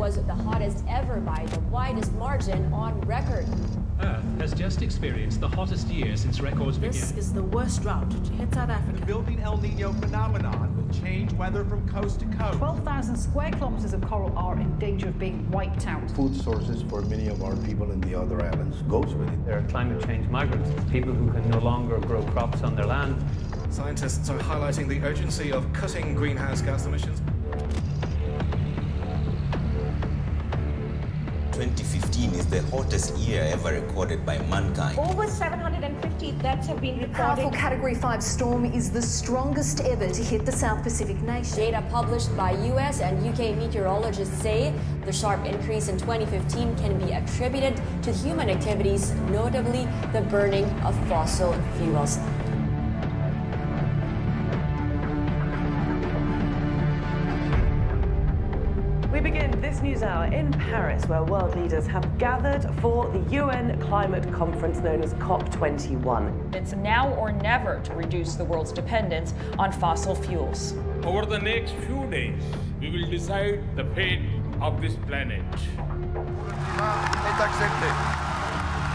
was the hottest ever by the widest margin on record. Earth has just experienced the hottest year since records began. This is the worst drought to hit South Africa. The building El Nino phenomenon will change weather from coast to coast. 12,000 square kilometers of coral are in danger of being wiped out. Food sources for many of our people in the other islands goes with it. There are climate change migrants, people who can no longer grow crops on their land. Scientists are highlighting the urgency of cutting greenhouse gas emissions. 2015 is the hottest year ever recorded by mankind. Over 750 deaths have been The reported. powerful Category 5 storm is the strongest ever to hit the South Pacific nation. Data published by US and UK meteorologists say the sharp increase in 2015 can be attributed to human activities, notably the burning of fossil fuels. We begin this news hour in Paris, where world leaders have gathered for the UN climate conference known as COP21. It's now or never to reduce the world's dependence on fossil fuels. Over the next few days, we will decide the fate of this planet.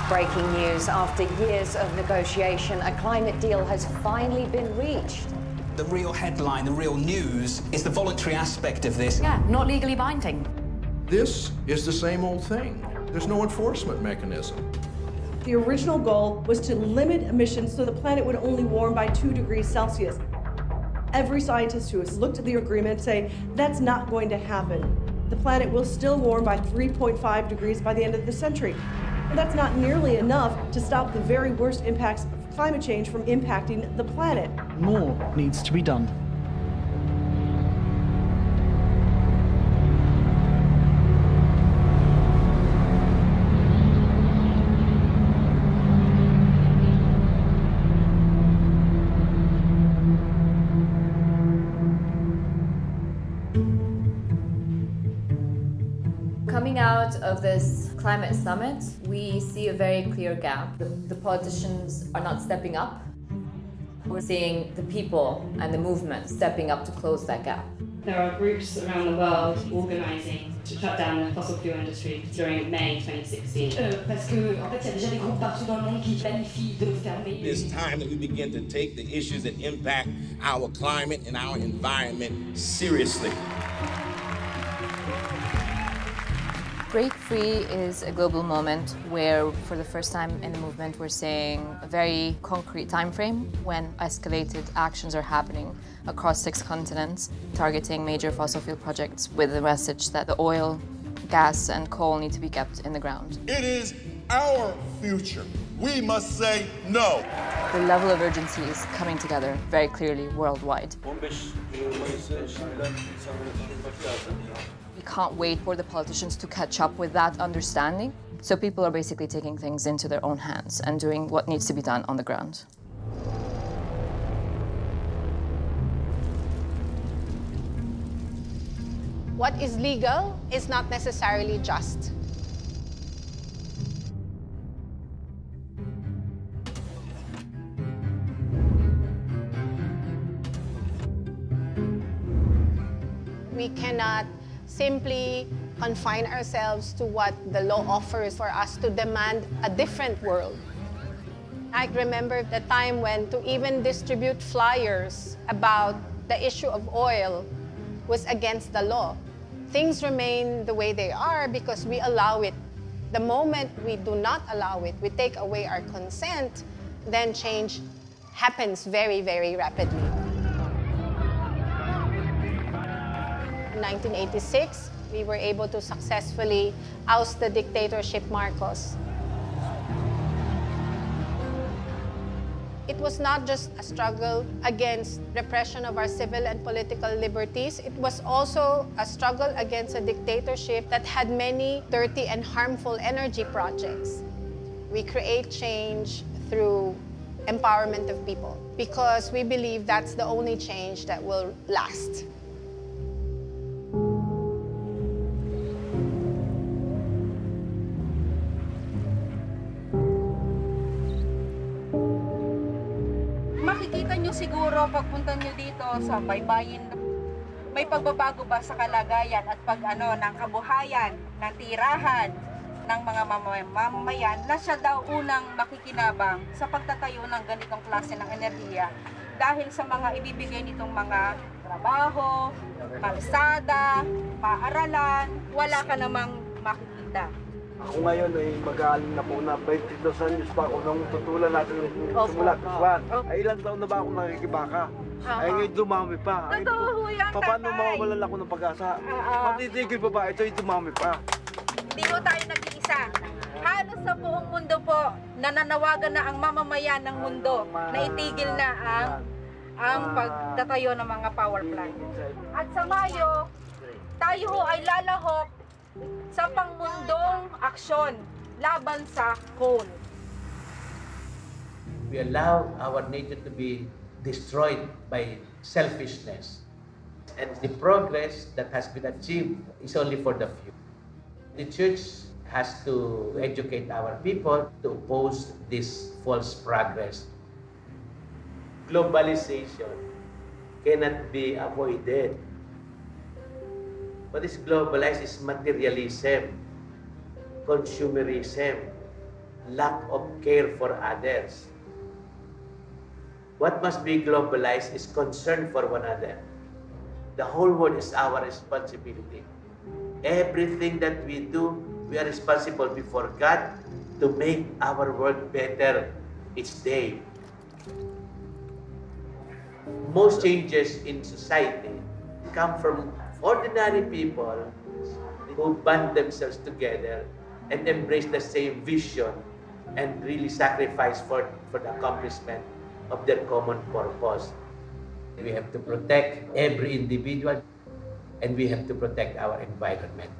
Breaking news: after years of negotiation, a climate deal has finally been reached. The real headline, the real news, is the voluntary aspect of this. Yeah, not legally binding. This is the same old thing. There's no enforcement mechanism. The original goal was to limit emissions so the planet would only warm by 2 degrees Celsius. Every scientist who has looked at the agreement say that's not going to happen. The planet will still warm by 3.5 degrees by the end of the century. And that's not nearly enough to stop the very worst impacts of climate change from impacting the planet. More needs to be done. Coming out of this climate summit, we see a very clear gap. The politicians are not stepping up. We're seeing the people and the movement stepping up to close that gap. There are groups around the world organising to shut down the fossil fuel industry during May 2016. It's time that we begin to take the issues that impact our climate and our environment seriously. Break Free is a global moment where, for the first time in the movement, we're seeing a very concrete time frame when escalated actions are happening across 6 continents, targeting major fossil fuel projects with the message that the oil, gas, and coal need to be kept in the ground. It is our future. We must say no. The level of urgency is coming together very clearly worldwide. We can't wait for the politicians to catch up with that understanding. So people are basically taking things into their own hands and doing what needs to be done on the ground. What is legal is not necessarily just. We cannot simply confine ourselves to what the law offers for us to demand a different world. I remember the time when to even distribute flyers about the issue of oil was against the law. Things remain the way they are because we allow it. The moment we do not allow it, we take away our consent, then change happens very, very rapidly. In 1986, we were able to successfully oust the dictatorship Marcos. It was not just a struggle against repression of our civil and political liberties. It was also a struggle against a dictatorship that had many dirty and harmful energy projects. We create change through empowerment of people because we believe that's the only change that will last. Makikita nyo siguro pagpunta nyo dito sa baybayin may pagbabago ba sa kalagayan at ng kabuhayan, ng tirahan ng mga mamamayan na siya daw unang makikinabang sa pagtatayo ng ganitong klase ng enerhiya dahil sa mga ibibigay nitong mga trabaho, kalsada, paaralan, wala ka namang makikita. Ako ngayon ay mag-aaling na po na 22 anyos pa ako nung tutulan natin simula Kiswan. Ay ilang taon na ba ako nakikibaka? Ay ngayon dumami pa. Totoo yan, tatay. Paano mawawalan ako ng pag-asa? Matitigil pa ba? Ito ay dumami pa. Hindi po tayo nag-iisa. Halos sa buong mundo po, nananawagan na ang mamamayan ng mundo na itigil na ang pagtatayo ng mga power plant. At sa Mayo, tayo ho ay lalahok sa pangmundong aksyon laban sa coal. We allow our nature to be destroyed by selfishness. And the progress that has been achieved is only for the few. The church has to educate our people to oppose this false progress. Globalization cannot be avoided. What is globalized is materialism, consumerism, lack of care for others. What must be globalized is concern for one another. The whole world is our responsibility. Everything that we do, we are responsible before God to make our world better each day. Most changes in society come from ordinary people who band themselves together and embrace the same vision and really sacrifice for the accomplishment of their common purpose. We have to protect every individual and we have to protect our environment.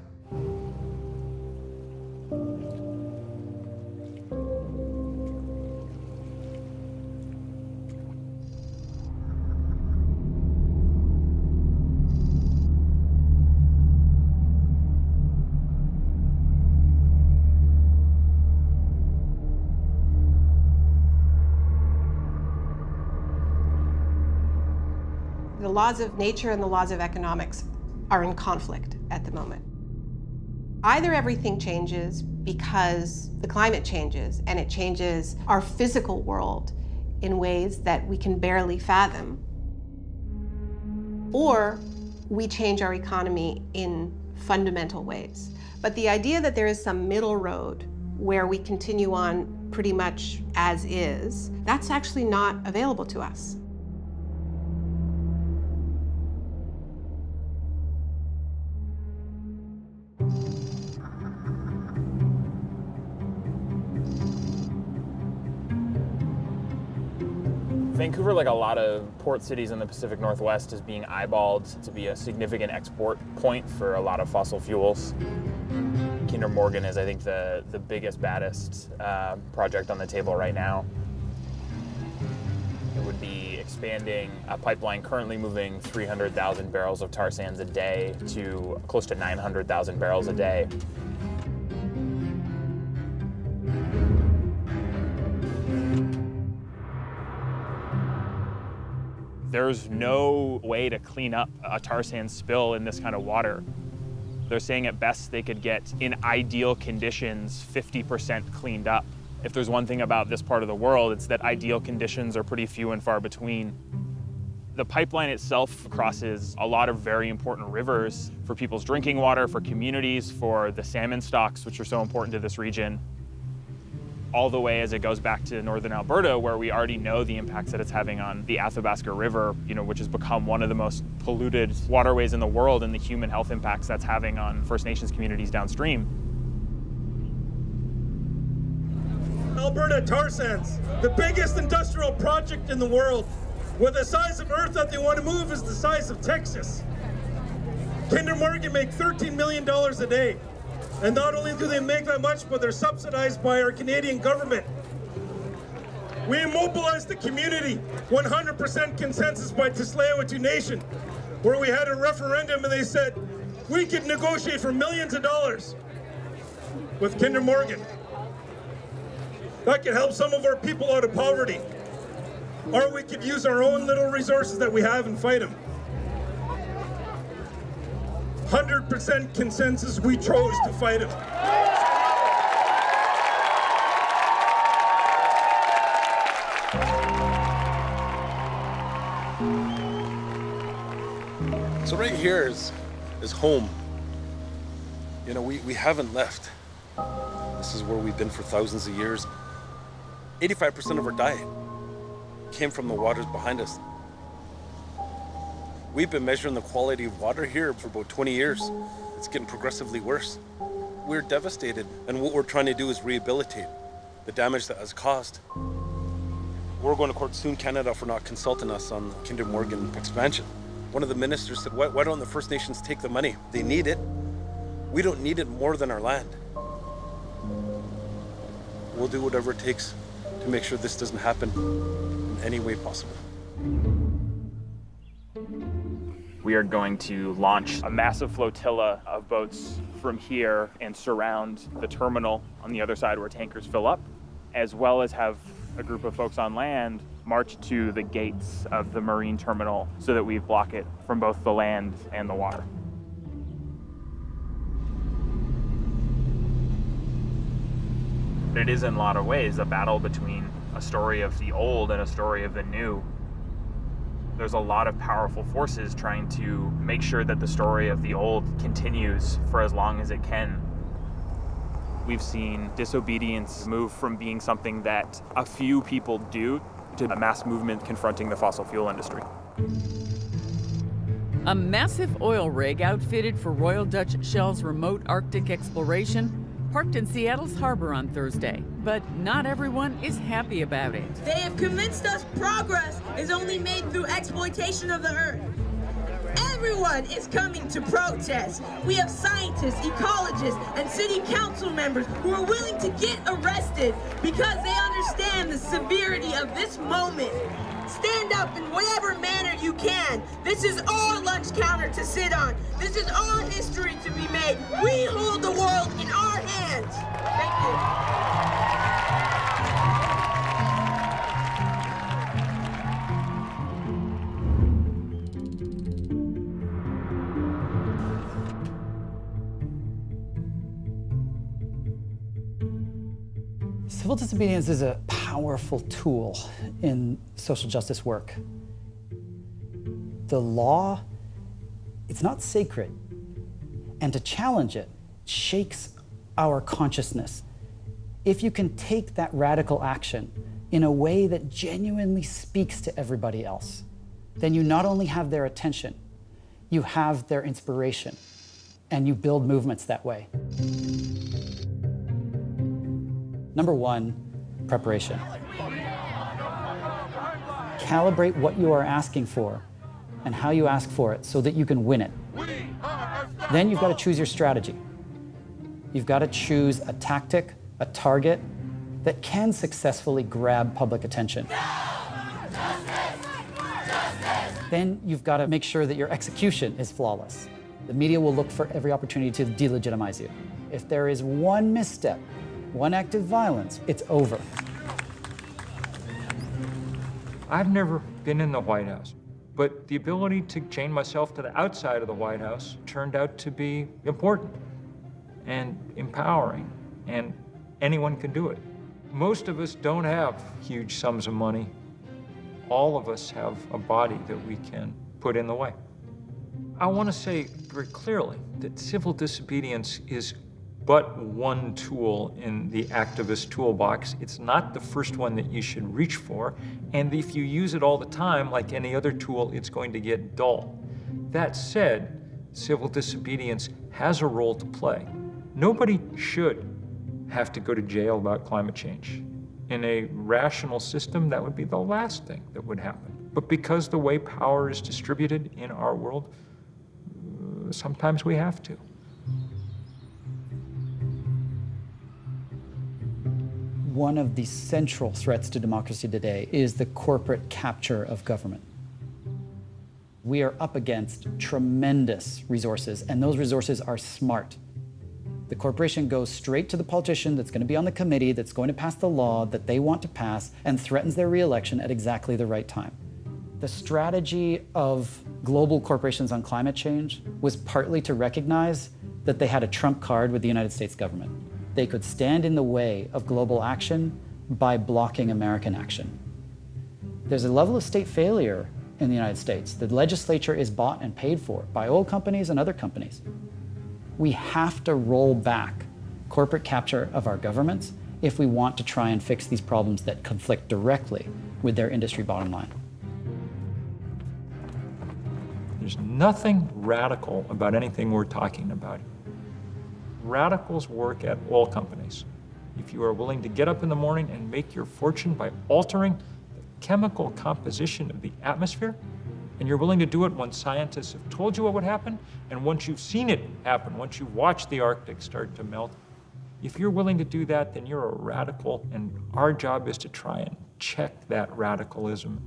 The laws of nature and the laws of economics are in conflict at the moment. Either everything changes because the climate changes and it changes our physical world in ways that we can barely fathom, or we change our economy in fundamental ways. But the idea that there is some middle road where we continue on pretty much as is, that's actually not available to us. Vancouver, like a lot of port cities in the Pacific Northwest, is being eyeballed to be a significant export point for a lot of fossil fuels. Kinder Morgan is, I think, the biggest, baddest project on the table right now. It would be expanding a pipeline currently moving 300,000 barrels of tar sands a day to close to 900,000 barrels a day. There's no way to clean up a tar sand spill in this kind of water. They're saying at best they could get, in ideal conditions, 50% cleaned up. If there's one thing about this part of the world, it's that ideal conditions are pretty few and far between. The pipeline itself crosses a lot of very important rivers for people's drinking water, for communities, for the salmon stocks, which are so important to this region, all the way as it goes back to northern Alberta, where we already know the impacts that it's having on the Athabasca River, which has become one of the most polluted waterways in the world, and the human health impacts that's having on First Nations communities downstream. Alberta tar sands, the biggest industrial project in the world, where the size of Earth that they want to move is the size of Texas. Kinder Morgan make $13 million a day. And not only do they make that much, but they're subsidized by our Canadian government. We immobilized the community, 100% consensus by Tsleil-Waututh Nation, where we had a referendum and they said, we could negotiate for millions of dollars with Kinder Morgan. That could help some of our people out of poverty. Or we could use our own little resources that we have and fight them. 100% consensus, we chose to fight it. So right here is home. You know, we haven't left. This is where we've been for thousands of years. 85% of our diet came from the waters behind us. We've been measuring the quality of water here for about 20 years. It's getting progressively worse. We're devastated, and what we're trying to do is rehabilitate the damage that has caused. We're going to court soon, Canada, for not consulting us on the Kinder Morgan expansion. One of the ministers said, why don't the First Nations take the money? They need it. We don't need it more than our land. We'll do whatever it takes to make sure this doesn't happen in any way possible. We are going to launch a massive flotilla of boats from here and surround the terminal on the other side where tankers fill up, as well as have a group of folks on land march to the gates of the marine terminal so that we block it from both the land and the water. It is in a lot of ways a battle between a story of the old and a story of the new. There's a lot of powerful forces trying to make sure that the story of the old continues for as long as it can. We've seen disobedience move from being something that a few people do to a mass movement confronting the fossil fuel industry. A massive oil rig outfitted for Royal Dutch Shell's remote Arctic exploration parked in Seattle's harbor on Thursday. But not everyone is happy about it. They have convinced us progress is only made through exploitation of the earth. Everyone is coming to protest. We have scientists, ecologists, and city council members who are willing to get arrested because they understand the severity of this moment. Stand up in whatever manner you can. This is our lunch counter to sit on. This is our history to be made. We hold the world in our hands. Thank you. Civil disobedience is a powerful tool in social justice work. The law, it's not sacred, and to challenge it shakes our consciousness. If you can take that radical action in a way that genuinely speaks to everybody else, then you not only have their attention, you have their inspiration, and you build movements that way. Number one, preparation. Calibrate what you are asking for and how you ask for it so that you can win it. Then you've got to choose your strategy. You've got to choose a tactic, a target that can successfully grab public attention. Then you've got to make sure that your execution is flawless. The media will look for every opportunity to delegitimize you. If there is one misstep, one act of violence, it's over. I've never been in the White House, but the ability to chain myself to the outside of the White House turned out to be important and empowering, and anyone can do it. Most of us don't have huge sums of money. All of us have a body that we can put in the way. I want to say very clearly that civil disobedience is but one tool in the activist toolbox. It's not the first one that you should reach for, and if you use it all the time, like any other tool, it's going to get dull. That said, civil disobedience has a role to play. Nobody should have to go to jail about climate change. In a rational system, that would be the last thing that would happen. But because the way power is distributed in our world, sometimes we have to. One of the central threats to democracy today is the corporate capture of government. We are up against tremendous resources, and those resources are smart. The corporation goes straight to the politician that's going to be on the committee that's going to pass the law that they want to pass and threatens their re-election at exactly the right time. The strategy of global corporations on climate change was partly to recognize that they had a trump card with the United States government. They could stand in the way of global action by blocking American action. There's a level of state failure in the United States. The legislature is bought and paid for by oil companies and other companies. We have to roll back corporate capture of our governments if we want to try and fix these problems that conflict directly with their industry bottom line. There's nothing radical about anything we're talking about. Radicals work at oil companies. If you are willing to get up in the morning and make your fortune by altering the chemical composition of the atmosphere, and you're willing to do it when scientists have told you what would happen, and once you've seen it happen, once you watch the Arctic start to melt, if you're willing to do that, then you're a radical, and our job is to try and check that radicalism.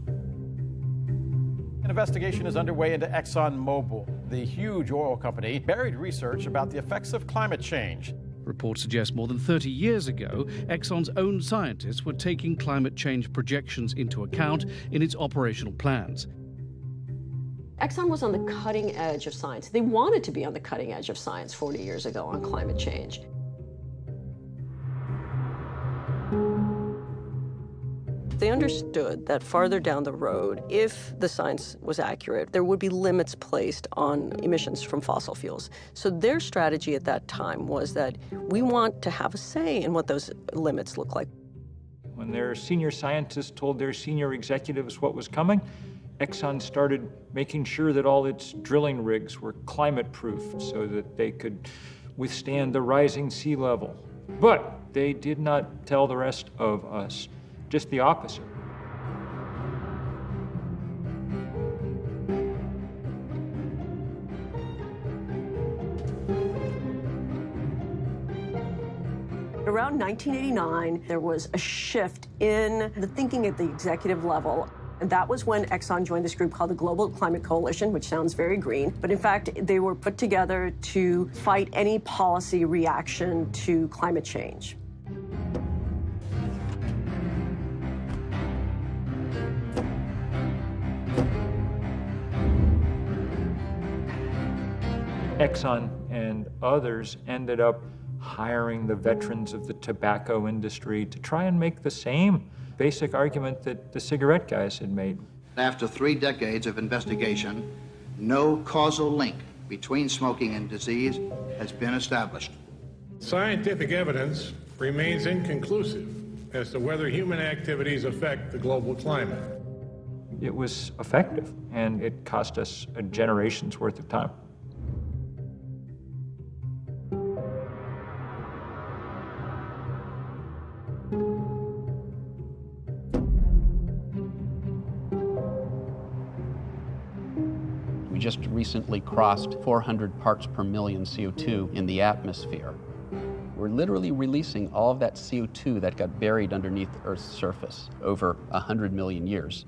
An investigation is underway into ExxonMobil. The huge oil company buried research about the effects of climate change. Reports suggest more than 30 years ago, Exxon's own scientists were taking climate change projections into account in its operational plans. Exxon was on the cutting edge of science. They wanted to be on the cutting edge of science 40 years ago on climate change. They understood that farther down the road, if the science was accurate, there would be limits placed on emissions from fossil fuels. So their strategy at that time was that we want to have a say in what those limits look like. When their senior scientists told their senior executives what was coming, Exxon started making sure that all its drilling rigs were climate-proofed so that they could withstand the rising sea level. But they did not tell the rest of us. Just the opposite. Around 1989, there was a shift in the thinking at the executive level. And that was when Exxon joined this group called the Global Climate Coalition, which sounds very green. But in fact, they were put together to fight any policy reaction to climate change. Exxon and others ended up hiring the veterans of the tobacco industry to try and make the same basic argument that the cigarette guys had made. After 3 decades of investigation, no causal link between smoking and disease has been established. Scientific evidence remains inconclusive as to whether human activities affect the global climate. It was effective, and it cost us a generation's worth of time. We just recently crossed 400 parts per million CO2 in the atmosphere. We're literally releasing all of that CO2 that got buried underneath Earth's surface over 100 million years.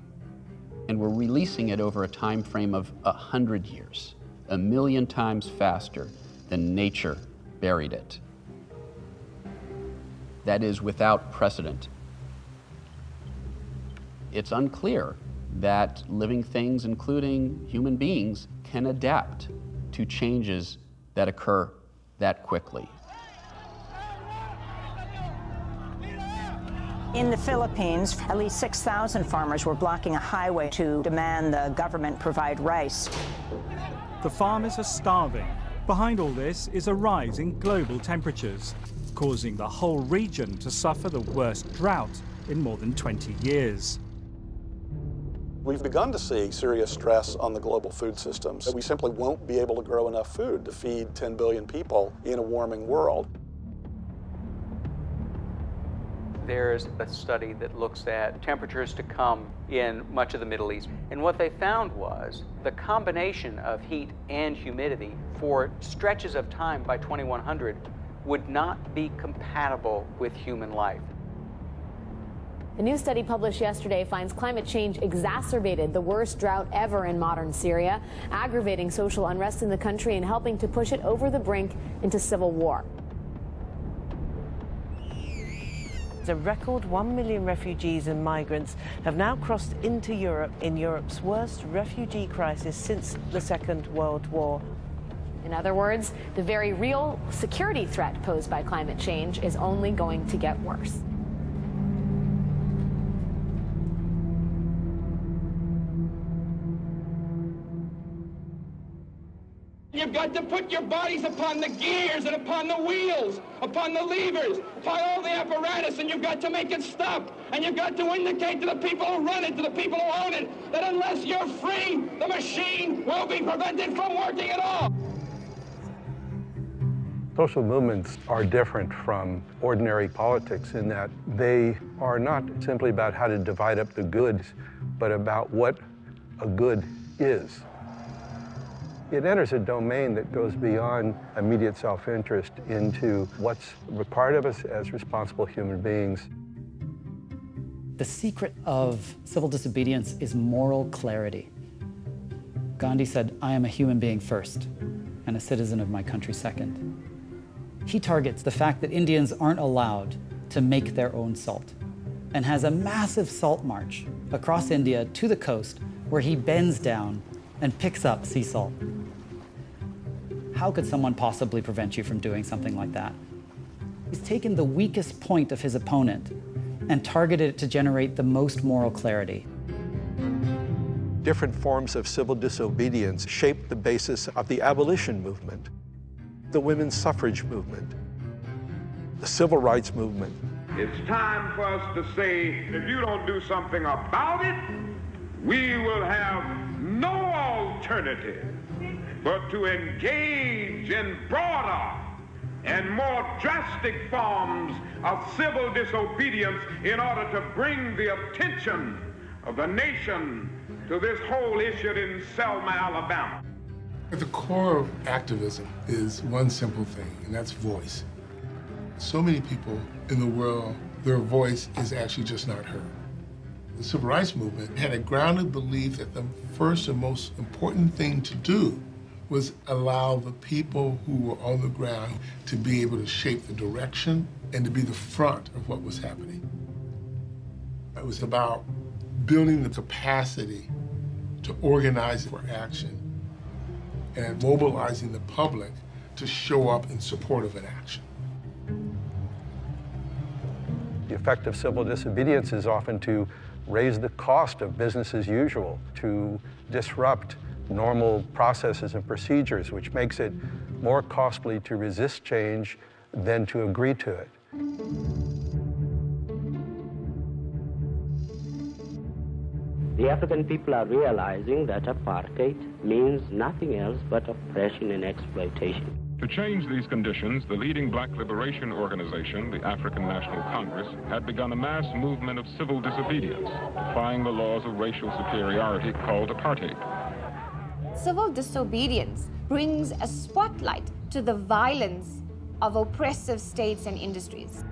And we're releasing it over a time frame of 100 years, 1 million times faster than nature buried it. That is without precedent. It's unclear that living things, including human beings, can adapt to changes that occur that quickly. In the Philippines, at least 6,000 farmers were blocking a highway to demand the government provide rice. The farmers are starving. Behind all this is a rise in global temperatures, causing the whole region to suffer the worst drought in more than 20 years. We've begun to see serious stress on the global food systems. We simply won't be able to grow enough food to feed 10 billion people in a warming world. There's a study that looks at temperatures to come in much of the Middle East. And what they found was the combination of heat and humidity for stretches of time by 2100 would not be compatible with human life. A new study published yesterday finds climate change exacerbated the worst drought ever in modern Syria, aggravating social unrest in the country and helping to push it over the brink into civil war. A record 1 million refugees and migrants have now crossed into Europe in Europe's worst refugee crisis since the Second World War. In other words, the very real security threat posed by climate change is only going to get worse. You've got to put your bodies upon the gears and upon the wheels, upon the levers, upon all the apparatus, and you've got to make it stop. And you've got to indicate to the people who run it, to the people who own it, that unless you're free, the machine will be prevented from working at all. Social movements are different from ordinary politics in that they are not simply about how to divide up the goods, but about what a good is. It enters a domain that goes beyond immediate self-interest into what's required of us as responsible human beings. The secret of civil disobedience is moral clarity. Gandhi said, "I am a human being first, and a citizen of my country second." He targets the fact that Indians aren't allowed to make their own salt, and has a massive salt march across India to the coast where he bends down and picks up sea salt. How could someone possibly prevent you from doing something like that? He's taken the weakest point of his opponent and targeted it to generate the most moral clarity. Different forms of civil disobedience shaped the basis of the abolition movement, the women's suffrage movement, the civil rights movement. It's time for us to say, if you don't do something about it, we will have no alternative but to engage in broader and more drastic forms of civil disobedience in order to bring the attention of the nation to this whole issue in Selma, Alabama. At the core of activism is one simple thing, and that's voice. So many people in the world, their voice is actually just not heard. The civil rights movement had a grounded belief that the first and most important thing to do was allow the people who were on the ground to be able to shape the direction and to be the front of what was happening. It was about building the capacity to organize for action and mobilizing the public to show up in support of an action. The effect of civil disobedience is often to raise the cost of business as usual, to disrupt normal processes and procedures, which makes it more costly to resist change than to agree to it. The African people are realizing that apartheid means nothing else but oppression and exploitation. To change these conditions, the leading black liberation organization, the African National Congress, had begun a mass movement of civil disobedience, defying the laws of racial superiority called apartheid. Civil disobedience brings a spotlight to the violence of oppressive states and industries.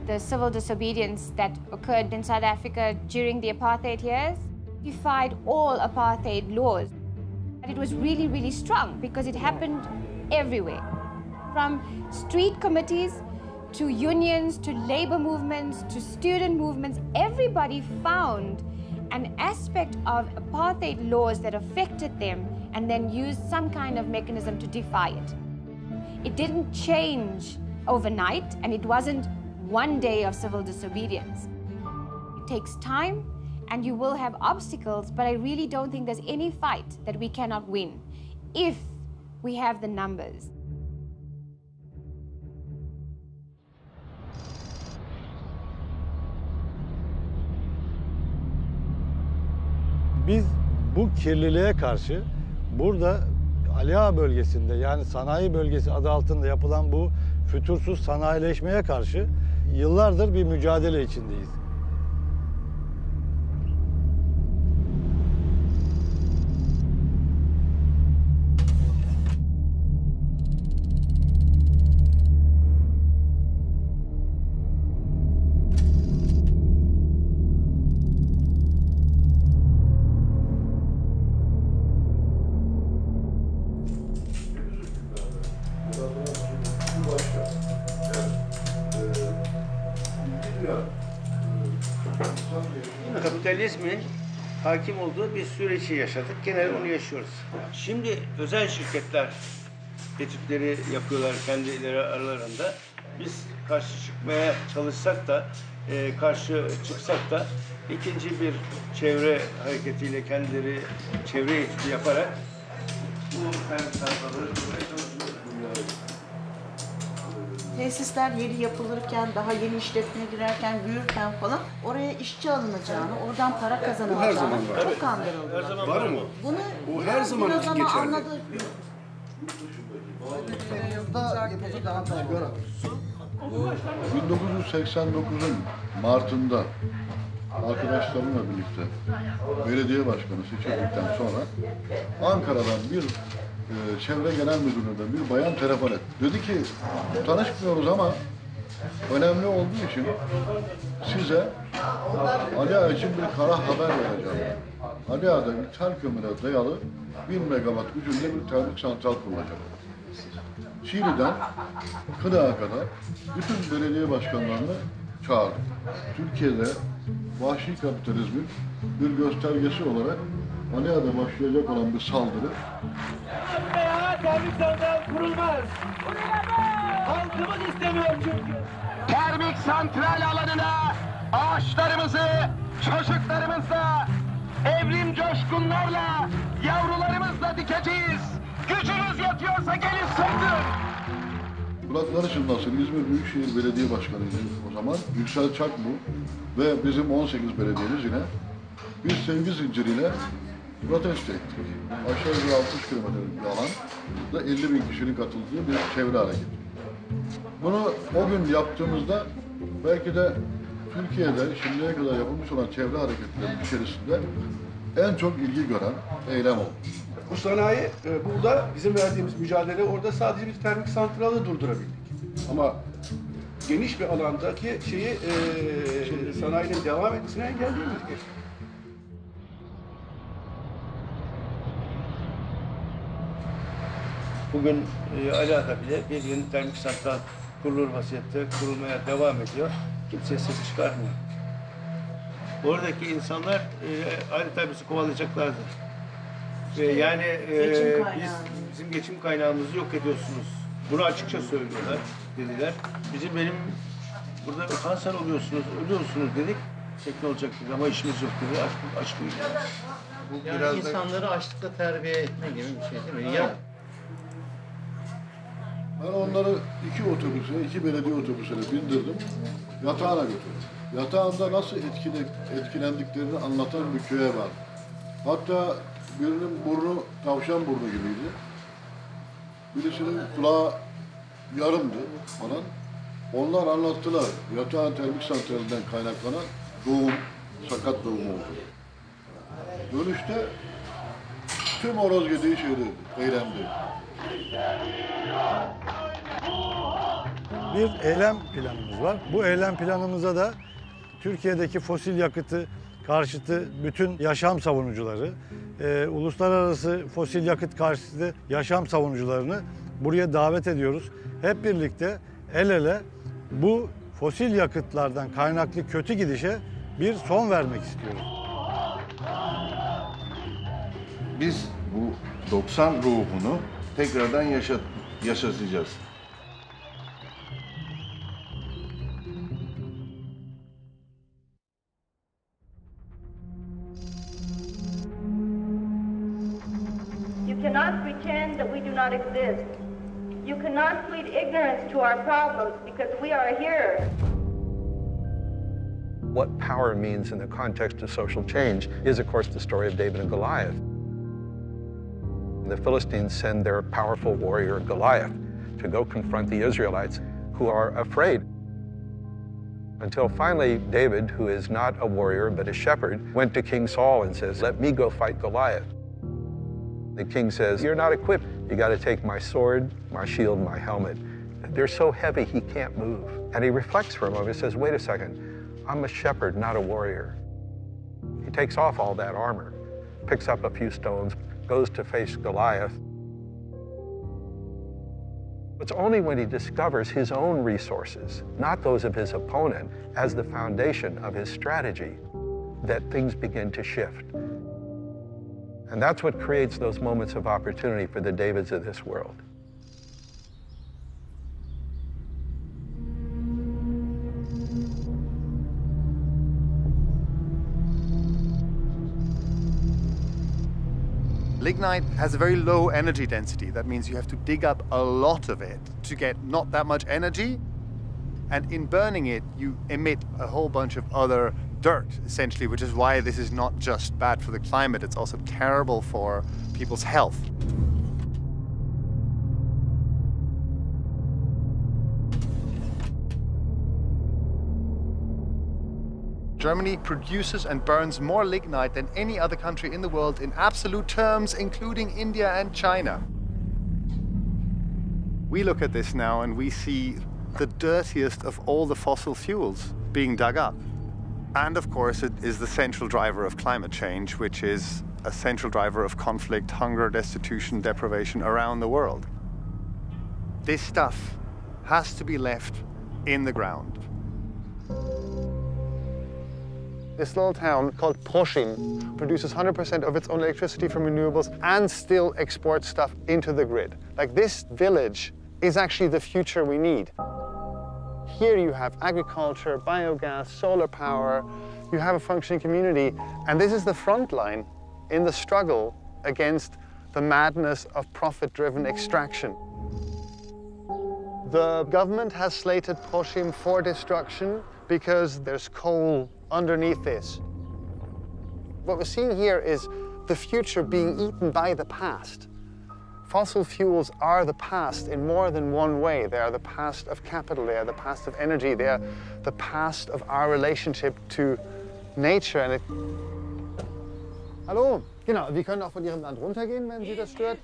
The civil disobedience that occurred in South Africa during the apartheid years defied all apartheid laws. It was really, really strong because it happened everywhere. From street committees to unions, to labor movements, to student movements, everybody found an aspect of apartheid laws that affected them and then used some kind of mechanism to defy it. It didn't change overnight, and it wasn't one day of civil disobedience. It takes time, and you will have obstacles, but I really don't think there's any fight that we cannot win if we have the numbers. Biz bu kirliliğe karşı burada Ali Ağa bölgesinde, yani sanayi bölgesi adı altında yapılan bu fütursuz sanayileşmeye karşı yıllardır bir mücadele içindeyiz. Kapitalizmin hakim olduğu bir süreci yaşadık. Genelde onu yaşıyoruz. Şimdi özel şirketler etütleri yapıyorlar kendileri aralarında. Biz karşı çıkmaya çalışsak da, karşı çıksak da ikinci bir çevre hareketiyle kendileri çevre etütü yaparak bu sayfaları kurmaya çalışıyorlar. Tesisler yeni yapılırken, daha yeni işletmeye girerken, büyürken falan oraya işçi alınacağını, oradan para kazanılacağını çok kandırıldılar. Her zaman var mı? Bunu bu her zaman için geçerli. Anladı. 1989'un Mart'ında arkadaşlarımla birlikte belediye başkanı seçildikten sonra Ankara'dan bir çevre genel müdürlüğünden bir bayan telefon etti. Dedi ki tanışmıyoruz ama önemli olduğu için size Ali Ağa için bir kara haber vereceğim. Ali Ağa'da ithal kömüre dayalı 1000 megawatt gücünde bir termik santral kurulacak. Şili'den Kınağa kadar bütün belediye başkanlarını çağırdı. Türkiye'de vahşi kapitalizmin bir göstergesi olarak Ali Ağa'da başlayacak olan bir saldırı. Termik santral kurulmaz. Halkımız istemiyor çünkü. Termik santral alanına ağaçlarımızı, çocuklarımızla, evrim coşkunlarla, yavrularımızla dikeceğiz. Gücünüz yetiyorsa gelin sığdırın. Kulakları çınlasın, İzmir Büyükşehir Belediye Başkanı'ydı o zaman. Yüksel Çakmu ve bizim 18 belediyemiz yine bir sevgi zinciriyle protesto ettik. Aşağı yukarı 60 kilometrelik bir alanda 50 bin kişinin katıldığı bir çevre hareketi. Bunu o gün yaptığımızda belki de Türkiye'de şimdiye kadar yapılmış olan çevre hareketlerinin içerisinde en çok ilgi gören eylem oldu. Bu sanayi, burada bizim verdiğimiz mücadele orada sadece bir termik santralı durdurabildik. Ama geniş bir alandaki sanayinin devam etmesini engelleyemedik. Bugün Ali Ağa'da bile bir yeni termik santral kurulur vaziyette kurulmaya devam ediyor. Kimse ses çıkarmıyor. Oradaki insanlar adeta bizi kovalayacaklardı. Yani bizim geçim kaynağımızı yok ediyorsunuz. Bunu açıkça söylüyorlar dediler. Benim burada kanser oluyorsunuz, ölüyorsunuz dedik. Ne olacak dedi ama işimiz yok dedi. Aç büyüyoruz. Bu yani biraz insanları açlıkla terbiye etme gibi bir şey değil mi? Ya. Ben onları iki belediye otobüsüne bindirdim, yatağına götürdüm. Yatağında nasıl etkilendiklerini anlatan bir köye var. Hatta birinin burnu tavşan burnu gibiydi. Birisinin kulağı yarımdı falan. Onlar anlattılar. Yatağın termik santralinden kaynaklanan doğum, sakat doğum oldu. Dönüşte tüm horoz yediği şeydi, eylemdi. Bir eylem planımız var. Bu eylem planımıza da Türkiye'deki fosil yakıtı karşıtı bütün yaşam savunucuları, uluslararası fosil yakıt karşıtı yaşam savunucularını buraya davet ediyoruz. Hep birlikte el ele bu fosil yakıtlardan kaynaklı kötü gidişe bir son vermek istiyoruz. Biz bu 90 ruhunu tekrardan yaşatacağız. You cannot pretend that we do not exist. You cannot plead ignorance to our problems because we are here. What power means in the context of social change is, of course, the story of David and Goliath. The Philistines send their powerful warrior Goliath to go confront the Israelites, who are afraid. Until finally, David, who is not a warrior but a shepherd, went to King Saul and says, "Let me go fight Goliath." The king says, "You're not equipped. You got to take my sword, my shield, my helmet. They're so heavy he can't move." And he reflects for a moment and says, "Wait a second. I'm a shepherd, not a warrior." He takes off all that armor, picks up a few stones, goes to face Goliath. It's only when he discovers his own resources, not those of his opponent, as the foundation of his strategy, that things begin to shift. And that's what creates those moments of opportunity for the Davids of this world. Lignite has a very low energy density. That means you have to dig up a lot of it to get not that much energy. And in burning it, you emit a whole bunch of other dirt, essentially, which is why this is not just bad for the climate, it's also terrible for people's health. Germany produces and burns more lignite than any other country in the world in absolute terms, including India and China. We look at this now and we see the dirtiest of all the fossil fuels being dug up. And of course, it is the central driver of climate change, which is a central driver of conflict, hunger, destitution, deprivation around the world. This stuff has to be left in the ground. This little town called Proschim produces 100% of its own electricity from renewables and still exports stuff into the grid. Like, this village is actually the future we need. Here you have agriculture, biogas, solar power, you have a functioning community, and this is the front line in the struggle against the madness of profit-driven extraction. The government has slated Proschim for destruction because there's coal underneath this. What we're seeing here is the future being eaten by the past. Fossil fuels are the past in more than one way. They are the past of capital, they are the past of energy, they are the past of our relationship to nature. And Hallo, genau, wir können auch von Ihrem Land runtergehen, wenn Sie das stört.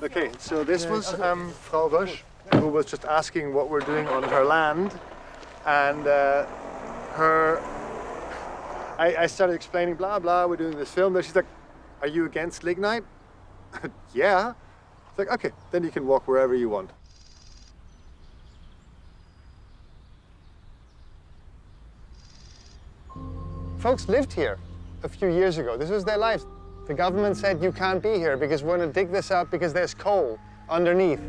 Okay, so this was Frau Rösch, who was just asking what we're doing on her land, and I started explaining, blah, blah, we're doing this film. She's like, are you against lignite? Yeah. It's like, okay, then you can walk wherever you want. Folks lived here a few years ago. This was their lives. The government said, you can't be here because we're going to dig this up because there's coal underneath.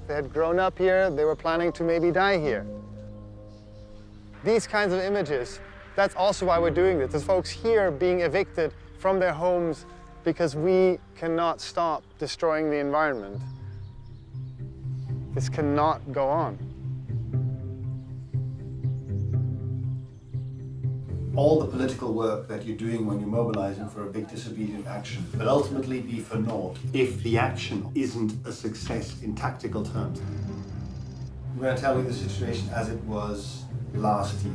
They had grown up here. They were planning to maybe die here. These kinds of images, that's also why we're doing this. There's folks here being evicted from their homes because we cannot stop destroying the environment. This cannot go on. All the political work that you're doing when you're mobilizing for a big disobedient action will ultimately be for naught if the action isn't a success in tactical terms. I'm going to tell you the situation as it was last year.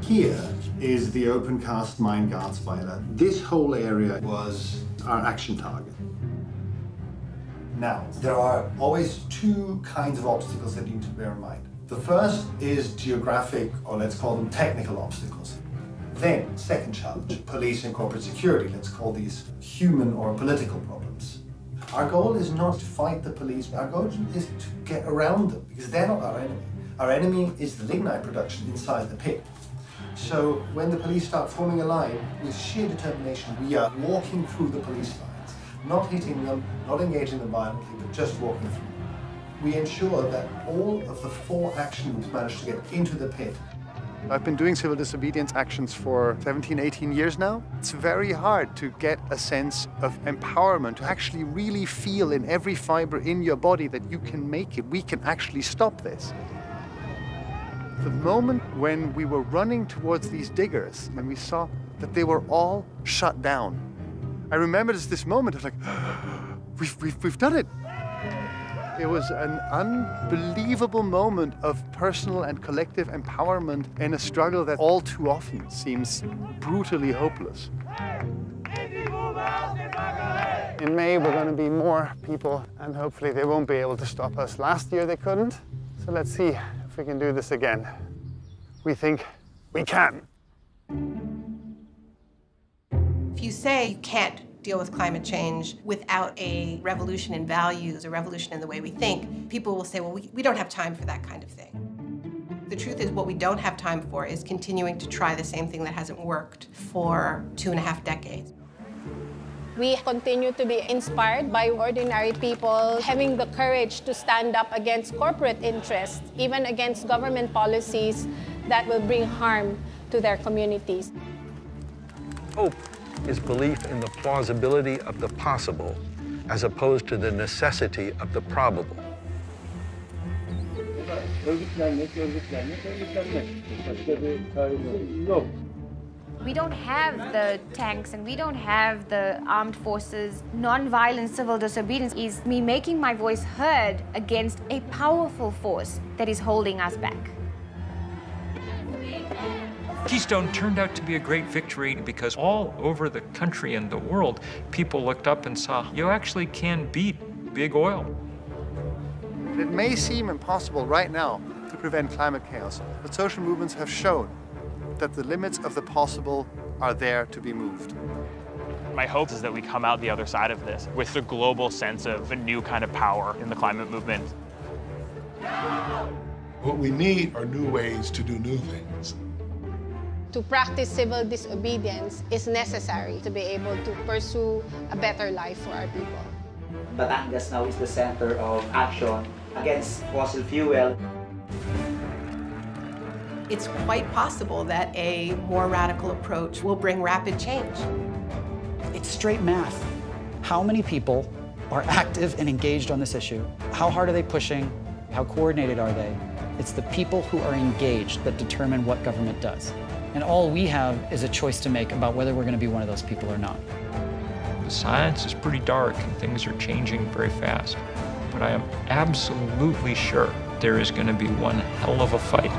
Here is the open cast mine Garzweiler. This whole area was our action target. Now, there are always two kinds of obstacles that you need to bear in mind. The first is geographic, or let's call them technical obstacles. Then, second challenge, police and corporate security. Let's call these human or political problems. Our goal is not to fight the police. Our goal is to get around them, because they're not our enemy. Our enemy is the lignite production inside the pit. So when the police start forming a line, with sheer determination, we are walking through the police lines, not hitting them, not engaging them violently, but just walking through. We ensure that all of the 4 action groups manage to get into the pit. I've been doing civil disobedience actions for 17, 18 years now. It's very hard to get a sense of empowerment, to actually really feel in every fiber in your body that you can make it. We can actually stop this. The moment when we were running towards these diggers and we saw that they were all shut down, I remember this moment of like, we've done it. It was an unbelievable moment of personal and collective empowerment in a struggle that all too often seems brutally hopeless. In May, we're going to be more people, and hopefully they won't be able to stop us. Last year they couldn't, so let's see if we can do this again. We think we can. If you say you can't deal with climate change without a revolution in values, a revolution in the way we think, people will say, well, we don't have time for that kind of thing. The truth is, what we don't have time for is continuing to try the same thing that hasn't worked for 2.5 decades. We continue to be inspired by ordinary people having the courage to stand up against corporate interests, even against government policies that will bring harm to their communities. Hope is belief in the plausibility of the possible as opposed to the necessity of the probable. We don't have the tanks and we don't have the armed forces. Non-violent civil disobedience is me making my voice heard against a powerful force that is holding us back. Keystone turned out to be a great victory because all over the country and the world, people looked up and saw, you actually can beat big oil. It may seem impossible right now to prevent climate chaos, but social movements have shown that the limits of the possible are there to be moved. My hope is that we come out the other side of this with the global sense of a new kind of power in the climate movement. What we need are new ways to do new things. To practice civil disobedience is necessary to be able to pursue a better life for our people. Batangas now is the center of action against fossil fuel. It's quite possible that a more radical approach will bring rapid change. It's straight math. How many people are active and engaged on this issue? How hard are they pushing? How coordinated are they? It's the people who are engaged that determine what government does. And all we have is a choice to make about whether we're going to be one of those people or not. The science is pretty dark and things are changing very fast. But I am absolutely sure there is going to be one hell of a fight.